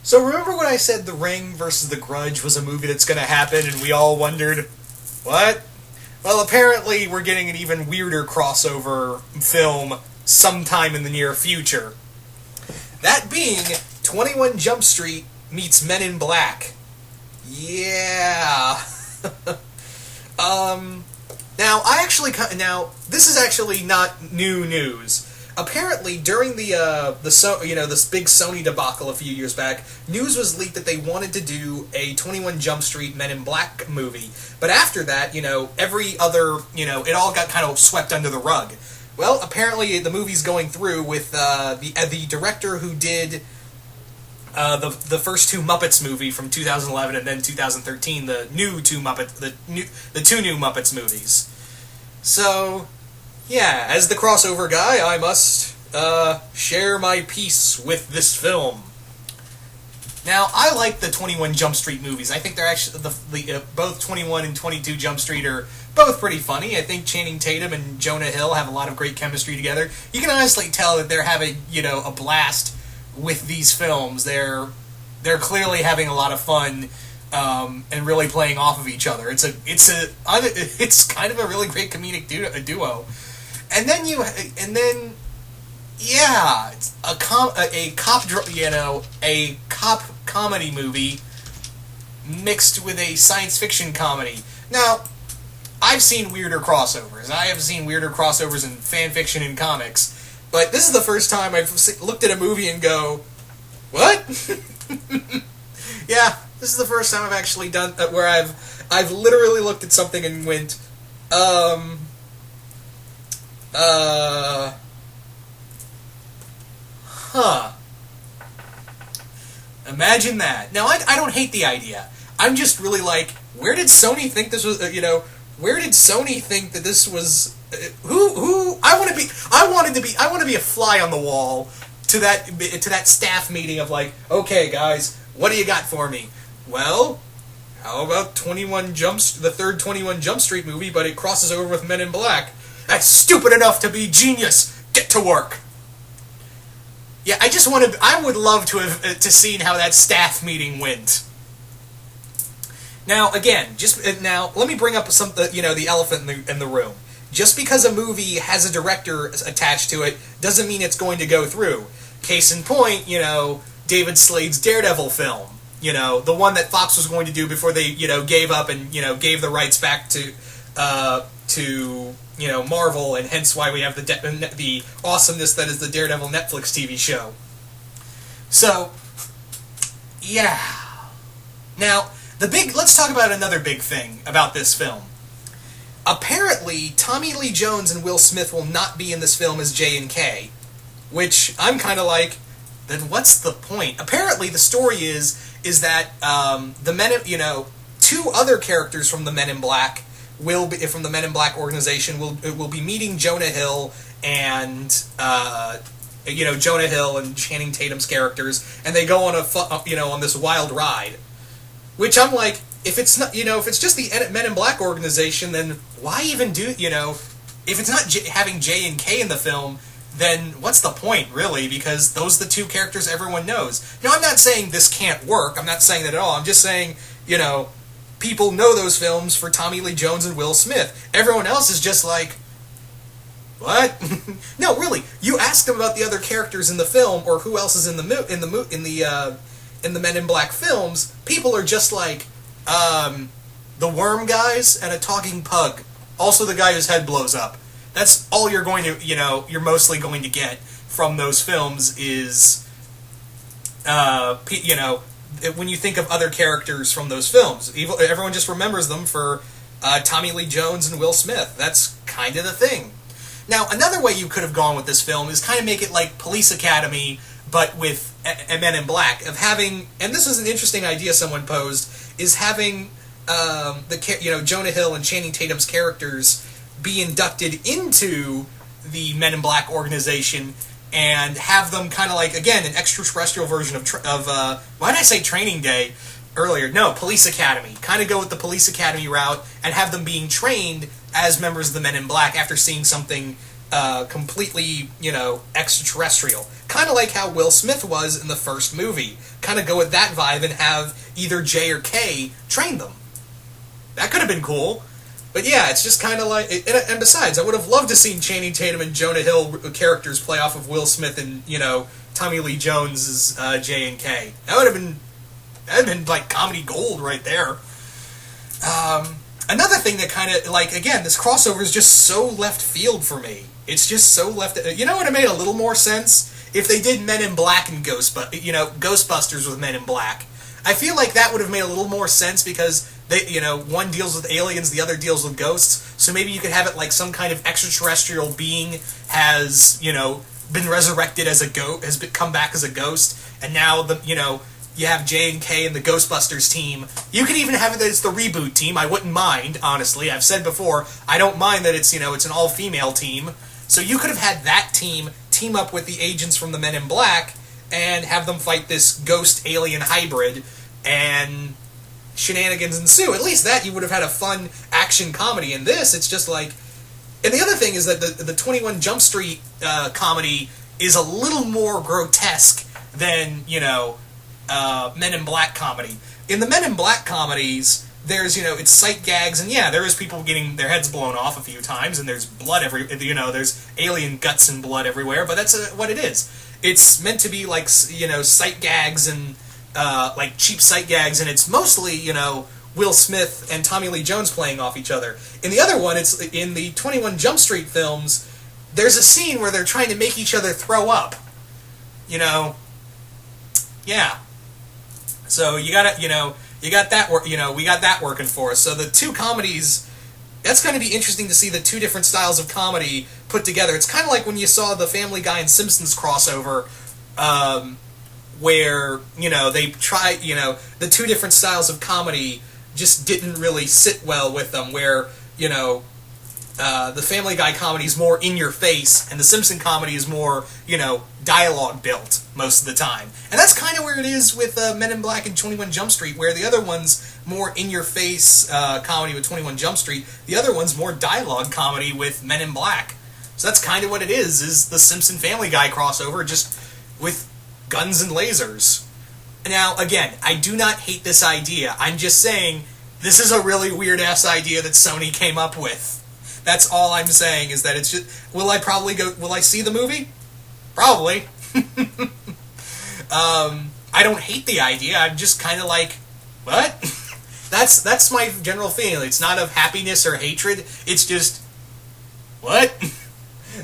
So remember when I said The Ring versus The Grudge was a movie that's going to happen, and we all wondered, what? Well, apparently we're getting an even weirder crossover film sometime in the near future. That being 21 Jump Street meets Men in Black. Yeah. Now this is actually not new news. Apparently, during this big Sony debacle a few years back, news was leaked that they wanted to do a 21 Jump Street Men in Black movie. But after that, every other, it all got kind of swept under the rug. Well, apparently the movie's going through with the director who did the first two Muppets movie from 2011 and then 2013, the two new Muppets movies. So, yeah, as the crossover guy, I must share my piece with this film. Now, I like the 21 Jump Street movies. I think they're actually both 21 and 22 Jump Street are both pretty funny. I think Channing Tatum and Jonah Hill have a lot of great chemistry together. You can honestly tell that they're having, a blast with these films. They're clearly having a lot of fun and really playing off of each other. It's kind of a really great comedic duo. And then it's a cop comedy movie mixed with a science fiction comedy. Now, I've seen weirder crossovers. I have seen weirder crossovers in fan fiction and comics, but this is the first time I've looked at a movie and go, what? Yeah, this is the first time I've actually done where I've literally looked at something and went, Imagine that. Now, I don't hate the idea. I'm just really like, where did Sony think this was, where did Sony think that this was, I want to be a fly on the wall to that staff meeting of like, okay guys, what do you got for me? Well, how about the third 21 Jump Street movie, but it crosses over with Men in Black? That's stupid enough to be genius. Get to work. Yeah, I would love to have seen how that staff meeting went. Now, again, let me bring up the elephant in the room. Just because a movie has a director attached to it doesn't mean it's going to go through. Case in point, David Slade's Daredevil film. The one that Fox was going to do before they, gave up and, gave the rights back to Marvel, and hence why we have the awesomeness that is the Daredevil Netflix TV show. So, yeah. Now, let's talk about another big thing about this film. Apparently, Tommy Lee Jones and Will Smith will not be in this film as J and K, which I'm kind of like, then what's the point? Apparently, the story is that the two other characters from the Men in Black from the Men in Black organization will be meeting Jonah Hill and Jonah Hill and Channing Tatum's characters, and they go on on this wild ride. Which I'm like, if it's not if it's just the Men in Black organization, then why even do if it's not having J and K in the film, then what's the point really? Because those are the two characters everyone knows. Now, I'm not saying this can't work. I'm not saying that at all. I'm just saying people know those films for Tommy Lee Jones and Will Smith. Everyone else is just like, what? No, really. You ask them about the other characters in the film or who else is in the Men in Black films. People are just like, the worm guys and a talking pug. Also, the guy whose head blows up. That's all you're going to, you're mostly going to get from those films is, when you think of other characters from those films. Everyone just remembers them for Tommy Lee Jones and Will Smith. That's kind of the thing. Now, another way you could have gone with this film is kind of make it like Police Academy, but with Men in Black. Of having, and this is an interesting idea someone posed, is having Jonah Hill and Channing Tatum's characters be inducted into the Men in Black organization and have them kind of like, again, an extraterrestrial version of why did I say Training Day earlier? No, Police Academy. Kind of go with the Police Academy route and have them being trained as members of the Men in Black after seeing something completely, extraterrestrial. Kind of like how Will Smith was in the first movie. Kind of go with that vibe and have either J or K train them. That could have been cool. But yeah, it's just kind of like... And besides, I would have loved to see Channing Tatum and Jonah Hill characters play off of Will Smith and, Tommy Lee Jones' J and K. That would have been like comedy gold right there. Another thing that kind of, again, this crossover is just so left field for me. It's just so left... You know what would have made a little more sense? If they did Men in Black and Ghostbusters with Men in Black. I feel like that would have made a little more sense because they, one deals with aliens, the other deals with ghosts. So maybe you could have it like some kind of extraterrestrial being has, been resurrected as a ghost, has come back as a ghost, and now you have J and K and the Ghostbusters team. You could even have it that it's the reboot team. I wouldn't mind, honestly. I've said before, I don't mind that it's it's an all-female team. So you could have had that team up with the agents from the Men in Black and have them fight this ghost-alien hybrid, and shenanigans ensue. At least that you would have had a fun action comedy. In this, it's just like... And the other thing is that the 21 Jump Street comedy is a little more grotesque than, Men in Black comedy. In the Men in Black comedies, there's, it's sight gags, and yeah, there is people getting their heads blown off a few times, and there's blood there's alien guts and blood everywhere, but that's what it is. It's meant to be like, sight gags and, cheap sight gags, and it's mostly, Will Smith and Tommy Lee Jones playing off each other. In the other one, it's in the 21 Jump Street films, there's a scene where they're trying to make each other throw up. Yeah. So you got that we got that working for us. So the two comedies, that's going to be interesting to see the two different styles of comedy put together. It's kind of like when you saw the Family Guy and Simpsons crossover, where, they try, the two different styles of comedy just didn't really sit well with them, where, the Family Guy comedy is more in your face, and the Simpson comedy is more, dialogue built most of the time. And that's kind of where it is with Men in Black and 21 Jump Street, where the other one's more in your face comedy with 21 Jump Street, the other one's more dialogue comedy with Men in Black. So that's kind of what it is the Simpson Family Guy crossover, just with guns and lasers. Now, again, I do not hate this idea. I'm just saying, this is a really weird-ass idea that Sony came up with. That's all I'm saying, is that it's just... Will I see the movie? Probably. I don't hate the idea, I'm just kind of like, what? That's my general feeling. It's not of happiness or hatred, it's just, what?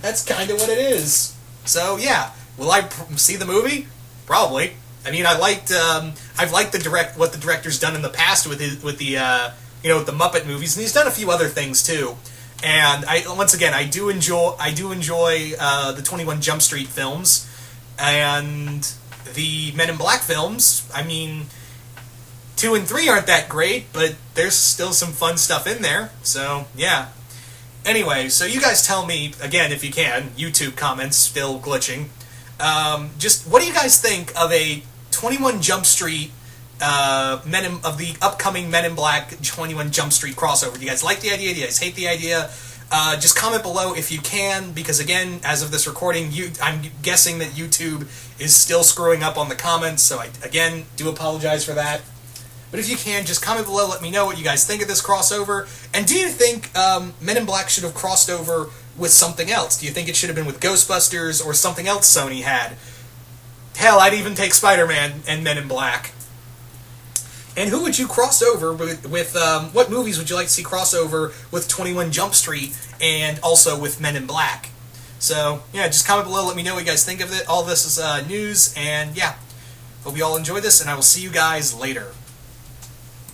That's kind of what it is. So, yeah. Will I see the movie? Probably. I mean, I've liked what the director's done in the past with the Muppet movies, and he's done a few other things too. And I do enjoy the 21 Jump Street films and the Men in Black films. I mean, 2 and 3 aren't that great, but there's still some fun stuff in there. So yeah. Anyway, so you guys tell me again if you can. YouTube comments still glitching. Just what do you guys think of a 21 Jump Street of the upcoming Men in Black 21 Jump Street crossover? Do you guys like the idea? Do you guys hate the idea? Just comment below if you can, because again, as of this recording, I'm guessing that YouTube is still screwing up on the comments, so I, again, do apologize for that. But if you can, just comment below, let me know what you guys think of this crossover, and do you think Men in Black should have crossed over with something else? Do you think it should have been with Ghostbusters or something else Sony had? Hell, I'd even take Spider-Man and Men in Black. And who would you cross over with what movies would you like to see crossover with 21 Jump Street and also with Men in Black? So, yeah, just comment below, let me know what you guys think of it. All this is news, and yeah, hope you all enjoy this, and I will see you guys later.